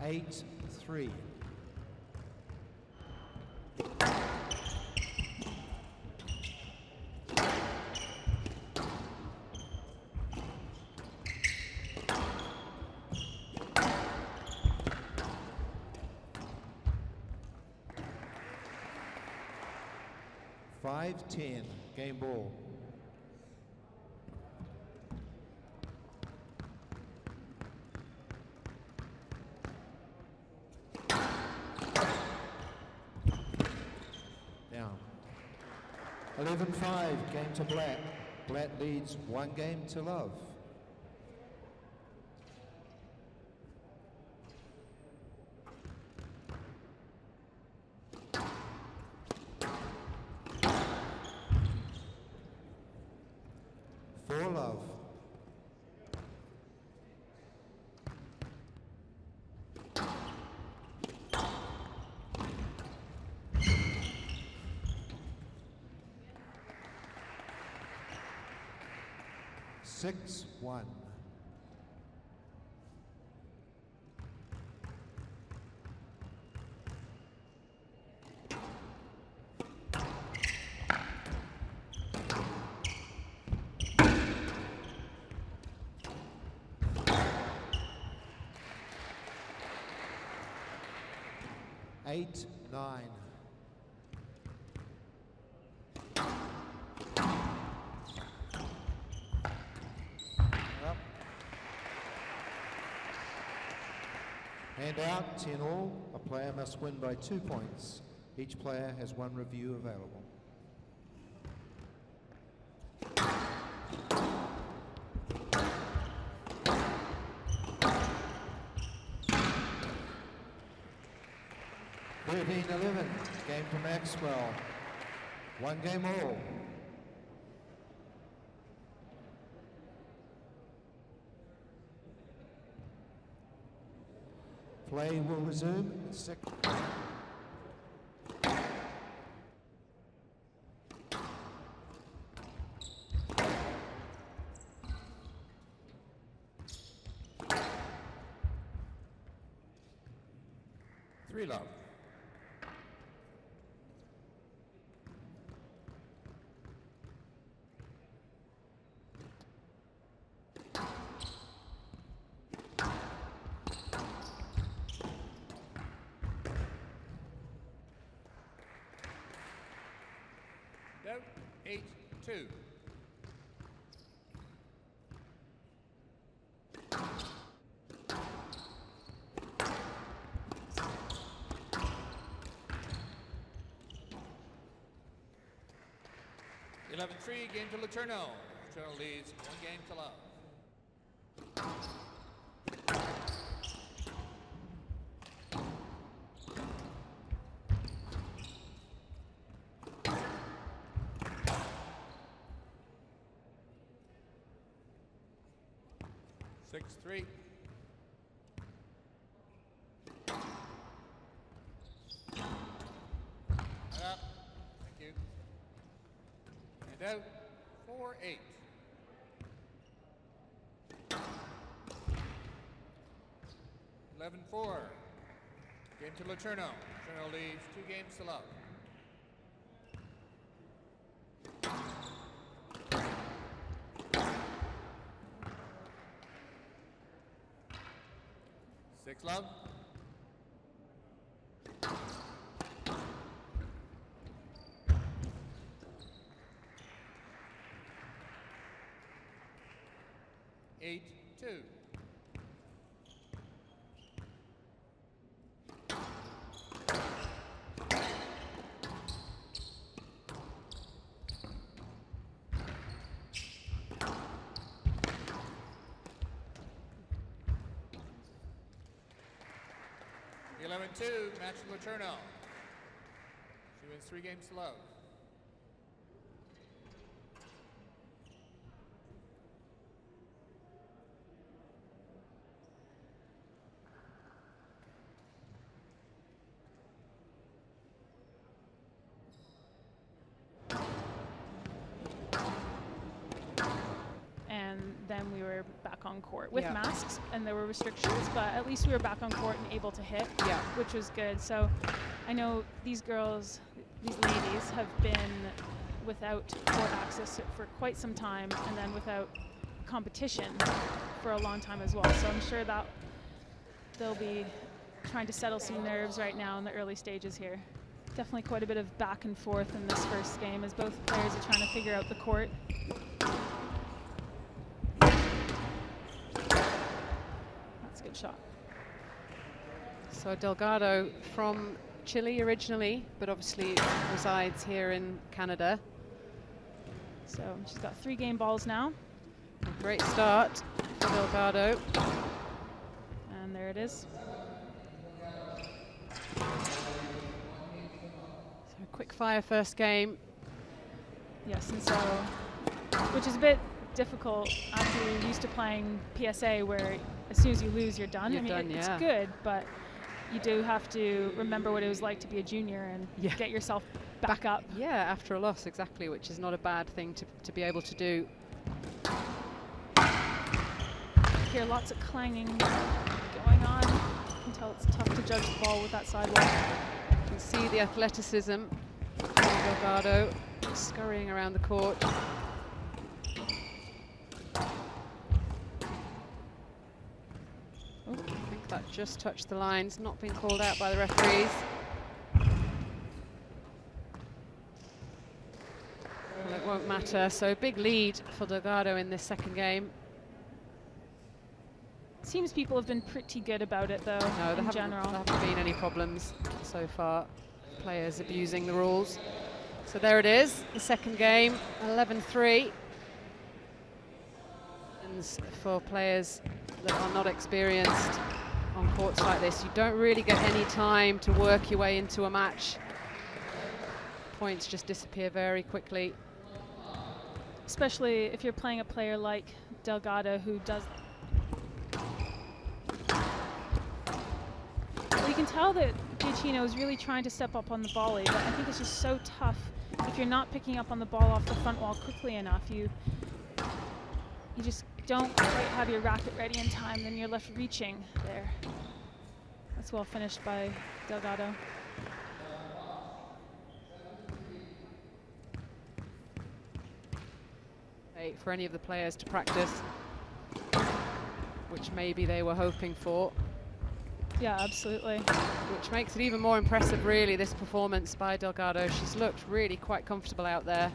8-3. Five-10, game ball. Down. 11-5, game to Black. Black leads 1 game to love. For love. Six, 1. Eight, 9. Hand out, 10 all. A player must win by 2 points. Each player has 1 review available. (13-11), game to Maxwell. 1 game all. Play will resume. 6. Three love. Note 8-2. (11-3), game to Letourneau. Letourneau leads 1 game to love. 6-3. Up. Thank you. And out. 4-8. (11-4). Game to Laterno. Laterno leads 2 games to love. Six love. Eight, 2. The 11-2 match Laterno. She wins 3 games to love. And then we were back on court with masks, and there were restrictions, but at least we were back on court and able to hit, which was good. So I know these girls, these ladies, have been without court access for quite some time, and then without competition for a long time as well. So I'm sure that they'll be trying to settle some nerves right now in the early stages here. Definitely quite a bit of back and forth in this first game as both players are trying to figure out the court. Good shot. So Delgado from Chile originally, but obviously resides here in Canada. So she's got 3 game balls now. A great start for Delgado. And there it is. So a quick fire first game. Yes, and so, which is a bit difficult after you're used to playing PSA where as soon as you lose, you're done. It's good, but you do have to remember what it was like to be a junior and get yourself back up. Yeah, after a loss, exactly, which is not a bad thing to be able to do. Hear lots of clanging going on. You can tell it's tough to judge the ball with that sidewalk. You can see the athleticism of Delgado scurrying around the court. I think that just touched the lines, not been called out by the referees. Well, it won't matter, so big lead for Delgado in this second game. Seems people have been pretty good about it though, no, in general. There haven't been any problems so far, players abusing the rules. So there it is, the second game, 11-3. And for players that are not experienced on courts like this, you don't really get any time to work your way into a match. Points just disappear very quickly. Especially if you're playing a player like Delgado who does. Well, you can tell that Giacchino is really trying to step up on the volley, but I think it's just so tough if you're not picking up on the ball off the front wall quickly enough. You just don't quite have your racket ready in time, then you're left reaching there. That's well finished by Delgado. For any of the players to practice, which maybe they were hoping for. Yeah, absolutely. Which makes it even more impressive, really, this performance by Delgado. She's looked really quite comfortable out there.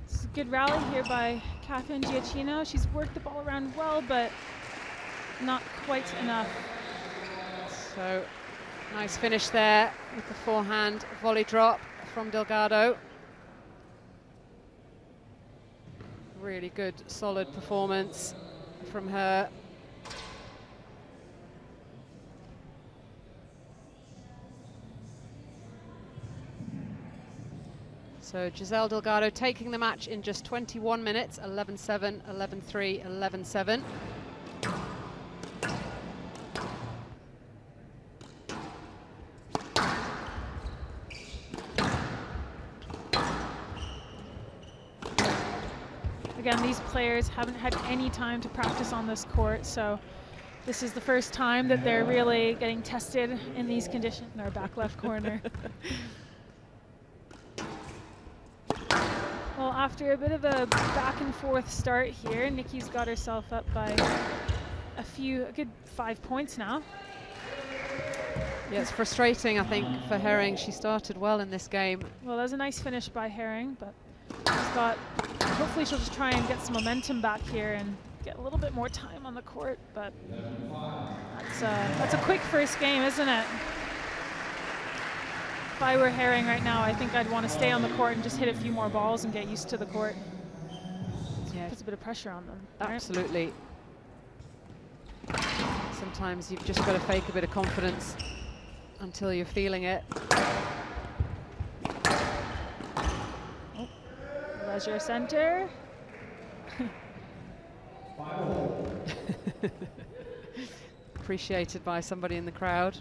It's a good rally here by Catherine Giacchino. She's worked the ball around well, but not quite enough. So, nice finish there with the forehand volley drop from Delgado. Really good, solid performance from her. So Giselle Delgado taking the match in just 21 minutes, 11-7, 11-3, 11-7. Again, these players haven't had any time to practice on this court, so this is the first time that they're really getting tested in these conditions. In our back left corner. Well, after a bit of a back and forth start here, Nikki's got herself up by a good 5 points now. Yeah, it's frustrating, I think, for Herring. She started well in this game. Well, that was a nice finish by Herring, but she's got, hopefully she'll just try and get some momentum back here and get a little bit more time on the court, but that's a quick first game, isn't it? If I were Herring right now, I think I'd want to stay on the court and just hit a few more balls and get used to the court. Yeah, puts a bit of pressure on them. Absolutely. Sometimes you've just got to fake a bit of confidence until you're feeling it. Oh, leisure center. Appreciated by somebody in the crowd.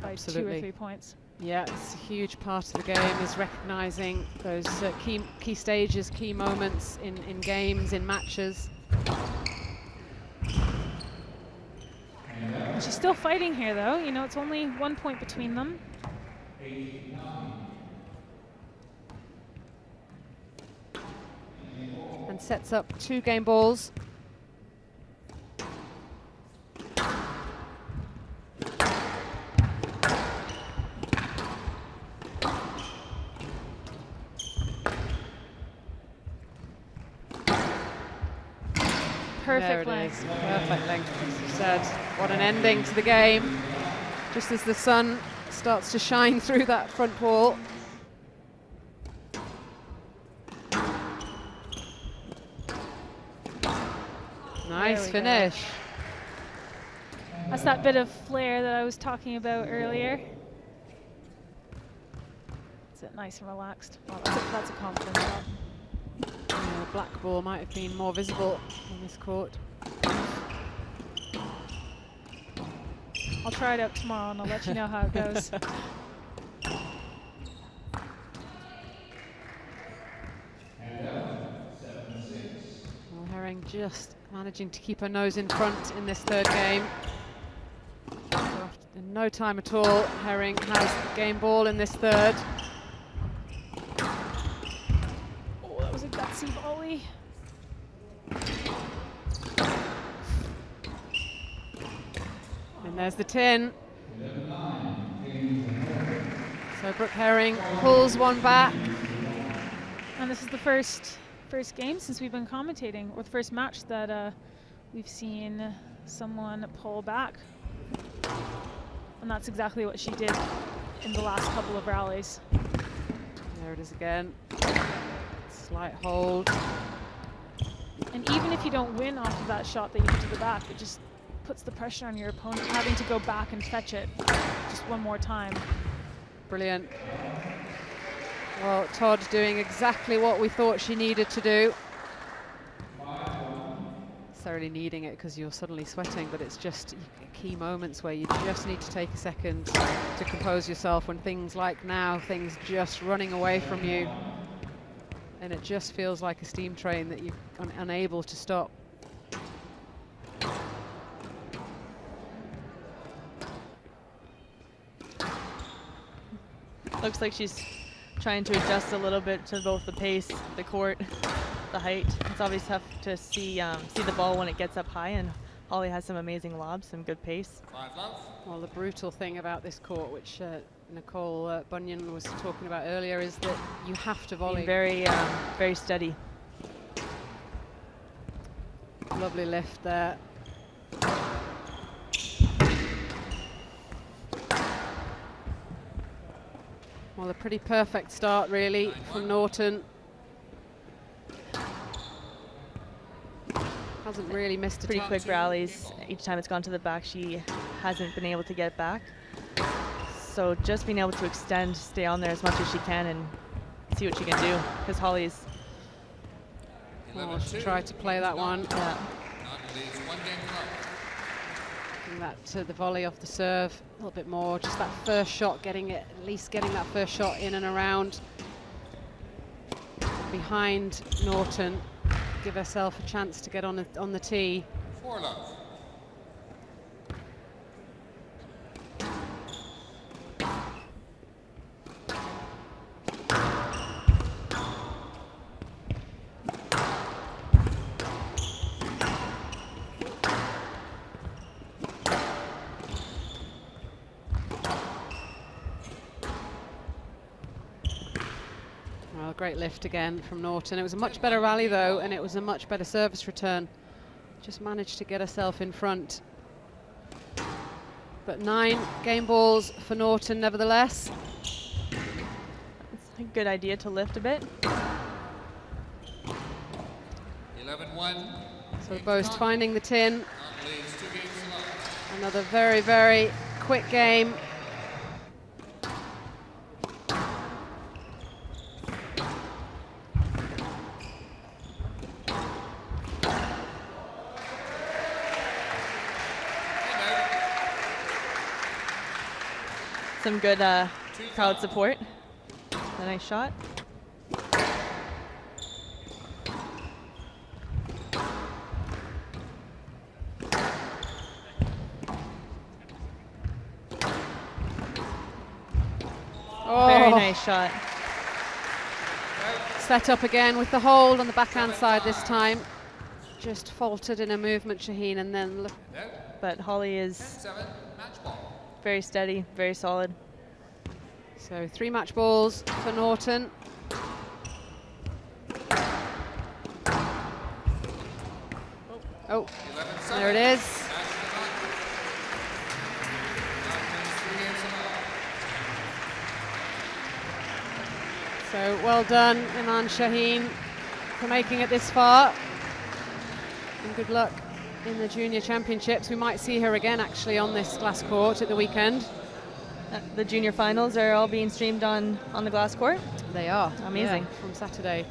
By Absolutely. 2 or 3 points. Yeah, it's a huge part of the game, is recognizing those key stages, key moments in games, in matches. And she's still fighting here, though. You know, it's only 1 point between them. And sets up 2 game balls. Perfect length. Perfect length, as you said. What an ending to the game. Just as the sun starts to shine through that front wall. Nice finish. That's that bit of flair that I was talking about earlier. Is it nice and relaxed? Well, that's a confident shot. The black ball might have been more visible on this court. I'll try it out tomorrow and I'll let you know how it goes. Well, Herring just managing to keep her nose in front in this third game. So in no time at all, Herring has the game ball in this third. A gutsy volley. And there's the tin. So Brooke Herring pulls one back. And this is the first game since we've been commentating, or the first match that we've seen someone pull back. And that's exactly what she did in the last couple of rallies. There it is again. Slight hold. And even if you don't win off of that shot that you hit to the back, it just puts the pressure on your opponent having to go back and fetch it just one more time. Brilliant. Well, Todd doing exactly what we thought she needed to do. Necessarily needing it because you're suddenly sweating, but it's just key moments where you just need to take a second to compose yourself when things like now, things just running away from you. And it just feels like a steam train that you're unable to stop. Looks like she's trying to adjust a little bit to both the pace, the court, the height. It's always tough to see the ball when it gets up high, and Holly has some amazing lobs, some good pace. Well, the brutal thing about this court, which Nicole Bunyan was talking about earlier, is that you have to volley. Being very steady. Lovely lift there. Well, a pretty perfect start, really, from Norton. Hasn't really missed a pretty quick rallies. Each time it's gone to the back, she hasn't been able to get back. So just being able to extend, stay on there as much as she can, and see what she can do, because Holly's. Oh, she tried to play that one. Yeah. Bring that to the volley off the serve a little bit more. Just that first shot, getting it, at least getting that first shot in and around behind Norton. Give herself a chance to get on the tee. 4-love. Well, great lift again from Norton. It was a much better rally though, and it was a much better service return. Just managed to get herself in front. But 9 game balls for Norton nevertheless. It's a good idea to lift a bit. 11-1. So both finding the tin. Another very, very quick game. Some good crowd support. A nice shot. Oh. Very nice shot. Set up again with the hold on the backhand side this time. Just faltered in a movement, Shaheen, and then look. But Holly is very steady, very solid. So 3 match balls for Norton. Oh, there it is. So well done, Iman Shaheen, for making it this far. And good luck in the junior championships. We might see her again actually on this glass court at the weekend. The junior finals are all being streamed on the glass court. They are. Amazing. Yeah, from Saturday.